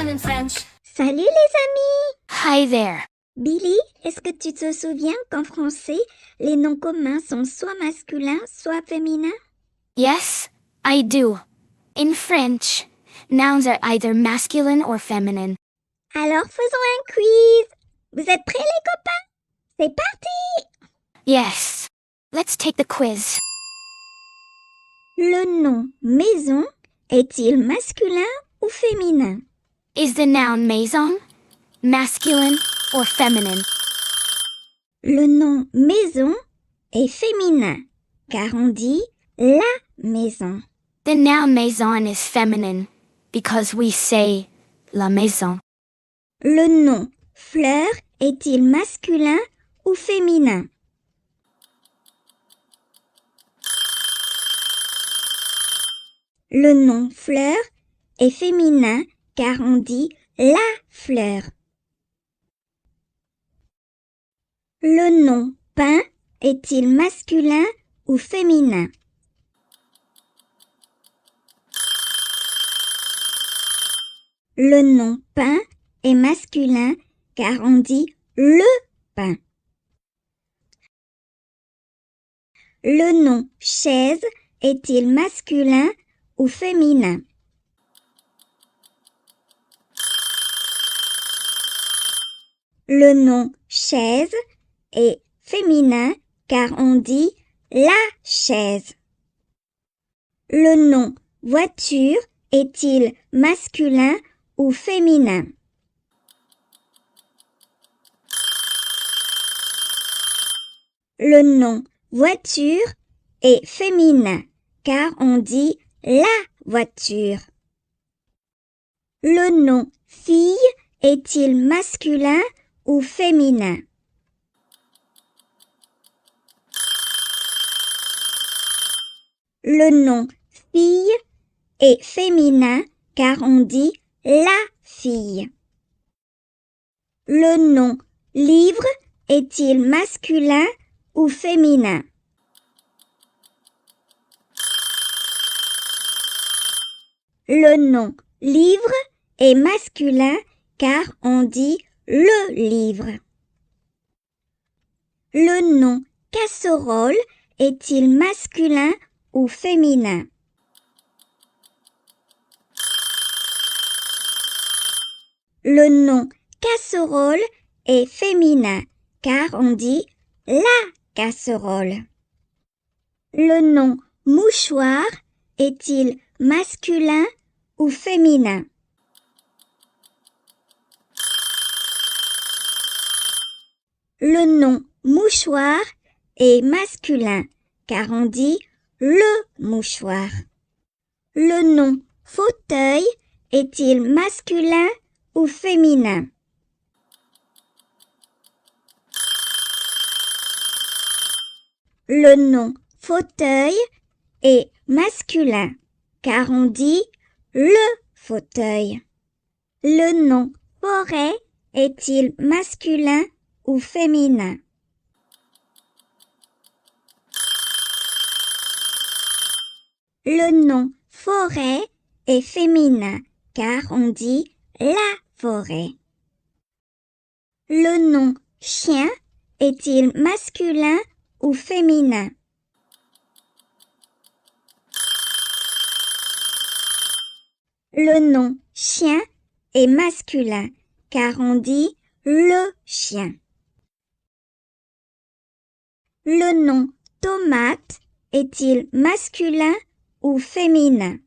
masculine in French. Salut les amis! Hi there. Billy, est-ce que tu te souviens qu'en français, les noms communs sont soit masculins, soit féminins? Yes, I do. In French, nouns are either masculine or feminine. Alors faisons un quiz! Vous êtes prêts les copains? C'est parti! Yes. Let's take the quiz. Le nom maison est-il masculin ou féminin? Is the noun maison masculine or feminine? Le nom maison est féminin, car on dit la maison. The noun maison is feminine because we say la maison. Le nom fleur est-il masculin ou féminin? Le nom fleur est féminin car on dit la fleur. Le nom pain est-il masculin ou féminin? Le nom pain est masculin car on dit le pain. Le nom chaise est-il masculin ou féminin? Le nom chaise est féminin car on dit la chaise. Le nom voiture est-il masculin ou féminin? Le nom voiture est féminin car on dit la voiture. Le nom fille est-il masculin ou féminin? Le nom fille est féminin car on dit la fille. Le nom livre est-il masculin ou féminin? Le nom livre est masculin car on dit le livre. Le nom casserole est-il masculin ou féminin? Le nom casserole est féminin car on dit la casserole. Le nom mouchoir est-il masculin ou féminin? Le nom mouchoir est masculin car on dit le mouchoir. Le nom fauteuil est-il masculin ou féminin? Le nom fauteuil est masculin car on dit le fauteuil. Le nom forêt est-il masculin ou féminin? Le nom forêt est féminin car on dit la forêt. Le nom chien est-il masculin ou féminin? Le nom chien est masculin car on dit le chien. Le nom tomate est-il masculin ou féminin?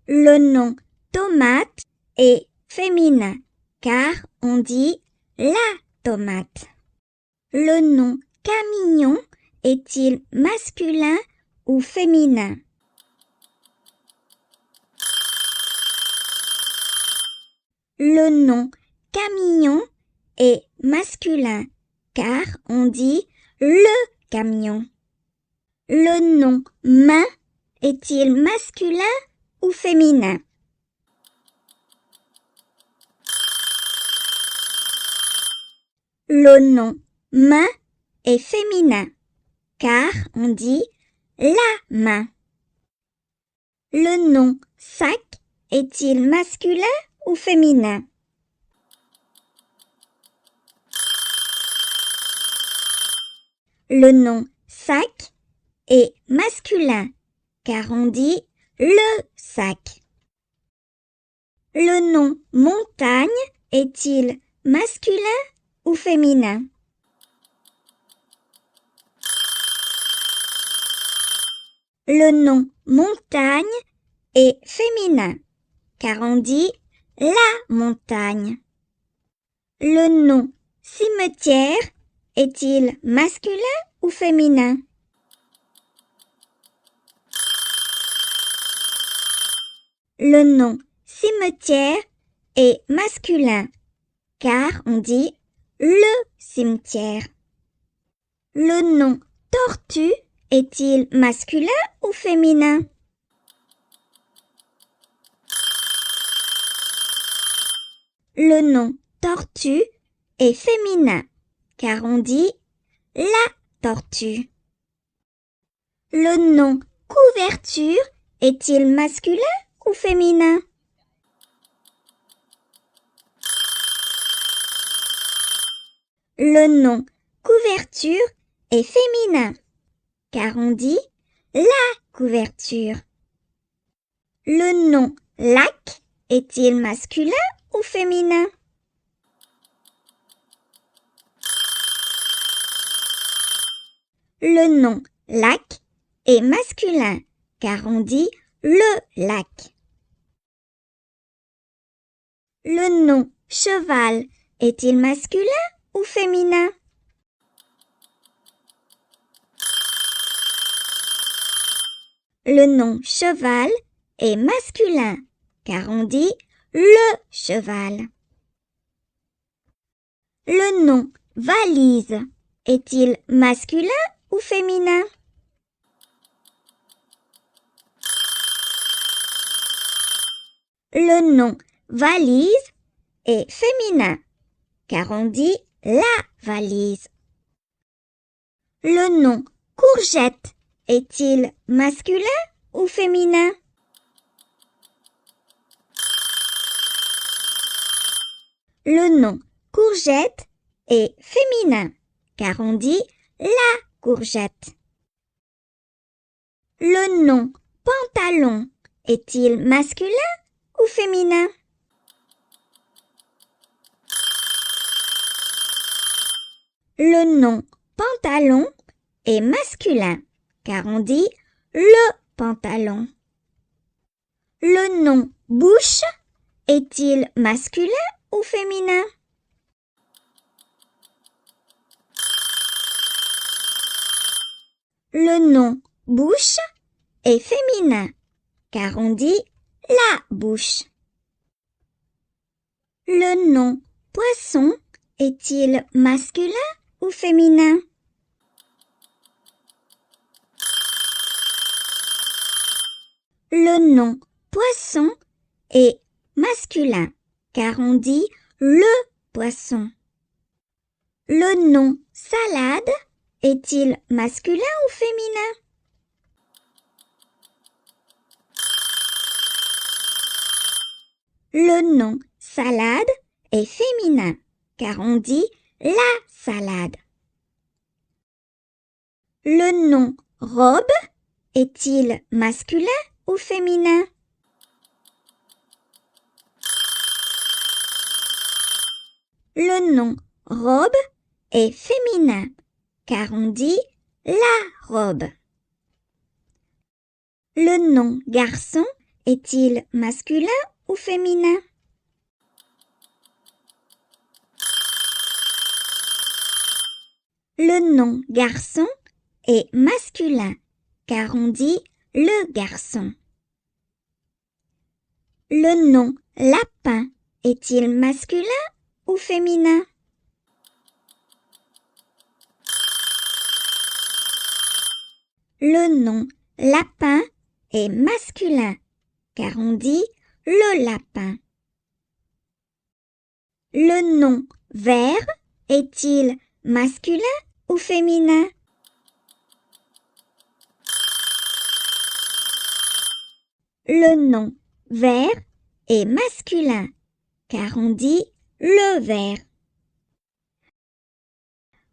Le nom tomate est féminin car on dit la tomate. Le nom camion est-il masculin ou féminin? Le nom camion est masculin car on dit le camion. Le nom main est-il masculin ou féminin? Le nom main est féminin car on dit la main. Le nom sac est-il masculin ou féminin? Le nom sac est masculin car on dit le sac. Le nom montagne est-il masculin ou féminin? Le nom montagne est féminin car on dit la montagne. Le nom cimetière est-il masculin ou féminin? Le nom cimetière est masculin car on dit le cimetière. Le nom tortue est-il masculin ou féminin? Le nom tortue est féminin car on dit la tortue. Le nom couverture est-il masculin ou féminin? Le nom couverture est féminin car on dit la couverture. Le nom lac est-il masculin ou féminin? Le nom lac est masculin car on dit le lac. Le nom cheval est-il masculin ou féminin? Le nom cheval est masculin car on dit le cheval. Le nom valise est-il masculin ou féminin? Le nom valise est féminin car on dit la valise. Le nom courgette est-il masculin ou féminin? Le nom courgette est féminin car on dit la courgette. Le nom pantalon est-il masculin ou féminin? Le nom pantalon est masculin car on dit le pantalon. Le nom bouche est-il masculin ou féminin? Le nom bouche est féminin car on dit la bouche. Le nom poisson est-il masculin ou féminin? Le nom poisson est masculin car on dit le poisson. Le nom salade est-il masculin ou féminin? Le nom salade est féminin car on dit la salade. Le nom robe est-il masculin ou féminin? Le nom robe est féminin car on dit la robe. Le nom garçon est-il masculin ou féminin? Le nom garçon est masculin car on dit le garçon. Le nom lapin est-il masculin ou féminin? Le nom lapin est masculin car on dit le lapin. Le nom verre est-il masculin ou féminin? Le nom verre est masculin, car on dit le verre.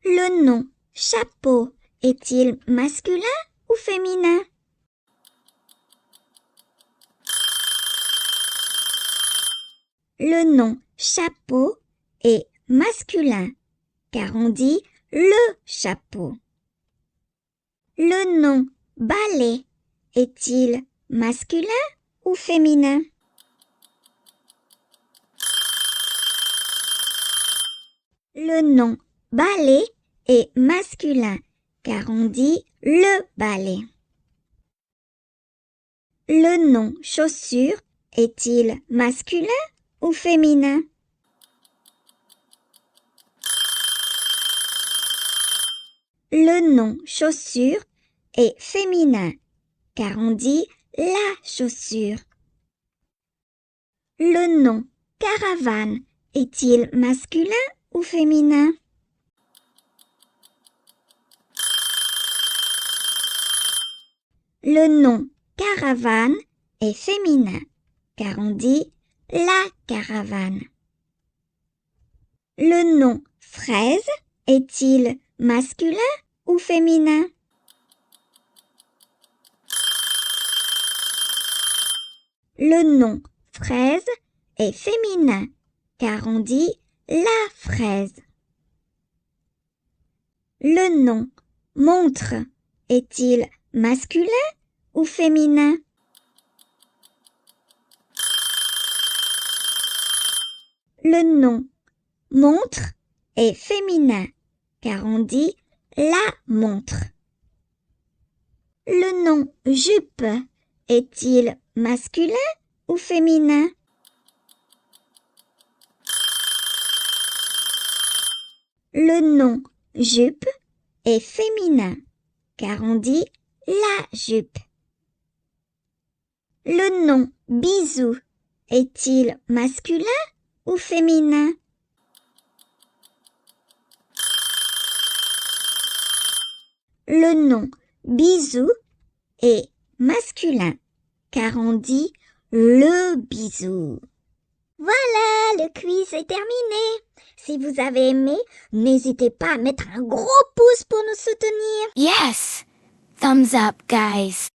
Le nom chapeau est-il masculin ou féminin? Le nom chapeau est masculin, car on dit le chapeau. Le nom balai est-il masculin ou féminin? Le nom balai est masculin, car on dit le balai. Le nom chaussure est-il masculin ou féminin? Le nom chaussure est féminin, car on dit la chaussure. Le nom caravane est-il masculin ou féminin? Le nom caravane est féminin, car on dit la caravane. Le nom fraise est-il masculin ou féminin? Le nom fraise est féminin, car on dit la fraise. Le nom montre est-il masculin ou féminin? Le nom montre est féminin, car on dit la montre. Le nom jupe est-il masculin ou féminin? Le nom jupe est féminin, car on dit la jupe. Le nom bisou est-il masculin ou féminin? Le nom bisou est masculin, car on dit le bisou. Voilà, le quiz est terminé. Si vous avez aimé, n'hésitez pas à mettre un gros pouce pour nous soutenir. Yes! Thumbs up, guys.